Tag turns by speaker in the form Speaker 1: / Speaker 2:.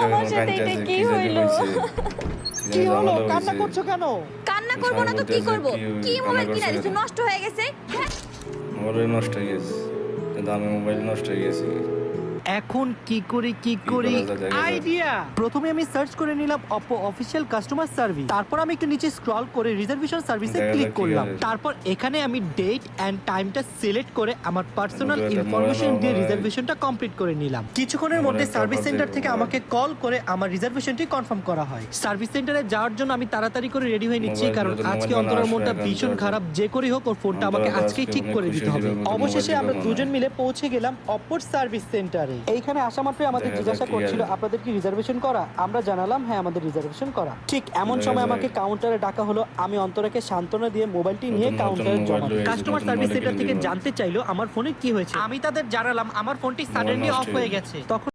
Speaker 1: আমার সাথে এটা কি হইলো?
Speaker 2: কি হলো? কান্না করছো কেন?
Speaker 1: কান্না করব না তো কি করব? কি মোবাইল কিনা দিছো নষ্ট হয়ে গেছে? হ্যাঁ
Speaker 3: মোবাইল নষ্ট হয়ে গেছে, কিন্তু আমি মোবাইল নষ্ট হয়ে গেছি।
Speaker 2: এখন কি করি
Speaker 3: করা যায় দেখা যাক।
Speaker 2: আইডিয়া। প্রথমে আমি সার্চ করে নিলাম Oppo অফিশিয়াল কাস্টমার সার্ভিস। তারপর আমি একটু নিচে স্ক্রল করে রিজার্ভেশন সার্ভিসে
Speaker 3: দেখা যাক
Speaker 2: ক্লিক
Speaker 3: কি
Speaker 2: করলাম।
Speaker 3: হয়।
Speaker 2: তারপর এখানে আমি ডেট এন্ড টাইমটা সিলেক্ট করে আমার পার্সোনাল
Speaker 3: আমাকে একটা
Speaker 2: ইনফরমেশন
Speaker 3: মোবাইল
Speaker 2: দিয়ে
Speaker 3: নাও ভাই।
Speaker 2: রিজার্ভেশনটা কমপ্লিট করে নিলাম। কিছুক্ষণের
Speaker 3: আমার
Speaker 2: মধ্যে
Speaker 3: একটা
Speaker 2: সার্ভিস
Speaker 3: অফার
Speaker 2: সেন্টার
Speaker 3: দেখবো
Speaker 2: থেকে
Speaker 3: ভাই।
Speaker 2: আমাকে কল করে আমার রিজার্ভেশনটি কনফার্ম করা হয়। সার্ভিস সেন্টারে যাওয়ার জন্য আমি তাড়াতাড়ি করে রেডি হয়ে নিচ্ছি,
Speaker 3: মোবাইল
Speaker 2: কারণ
Speaker 3: নতুন
Speaker 2: আজকে
Speaker 3: মোবাইল
Speaker 2: অন্তরের
Speaker 3: বানানো
Speaker 2: মনটা
Speaker 3: আসবে,
Speaker 2: ভীষণ
Speaker 3: এখন
Speaker 2: খারাপ। যে করেই হোক ওর ফোনটা আমাকে
Speaker 3: অন্তরা
Speaker 2: আজকেই
Speaker 3: আজকে
Speaker 2: ঠিক
Speaker 3: অনেক
Speaker 2: করে
Speaker 3: খুশি
Speaker 2: দিতে হবে।
Speaker 3: হয়েছিল, নতুন
Speaker 2: অবশেষে
Speaker 3: মোবাইল
Speaker 2: আমরা
Speaker 3: দিবে
Speaker 2: দুজন
Speaker 3: মনে
Speaker 2: মিলে পৌঁছে গেলাম অপর সার্ভিস সেন্টারে। এইখানে আসা মাত্রই আমাদের
Speaker 3: দেখা যাক
Speaker 2: জিজ্ঞাসা
Speaker 3: কি
Speaker 2: করছিল
Speaker 3: হয়।
Speaker 2: আপনাদের কি রিজার্ভেশন করা। আমরা জানালাম হ্যাঁ আমাদের রিজার্ভেশন করা। ঠিক এমন
Speaker 3: দেখা
Speaker 2: সময়
Speaker 3: যাক।
Speaker 2: আমাকে কাউন্টারে ডাকা হলো। আমি অন্তরাকে সান্ত্বনা দিয়ে মোবাইলটি নিয়ে
Speaker 3: নতুন
Speaker 2: কাউন্টারে
Speaker 3: মোবাইল
Speaker 2: জমা দিই।
Speaker 3: রয়েছে,
Speaker 2: কাস্টমার
Speaker 3: নতুন
Speaker 2: সার্ভিস
Speaker 3: মোবাইল
Speaker 2: সেন্টার
Speaker 3: কিনে
Speaker 2: থেকে
Speaker 3: দিবো।
Speaker 2: জানতে চাইলো আমার ফোনে কি হয়েছে। আমি তাদের জানালাম আমার ফোনটি সাডেনলি
Speaker 3: নষ্ট
Speaker 2: অফ
Speaker 3: হয়ে
Speaker 2: হয়ে
Speaker 3: গেছে।
Speaker 2: গেছে। তখন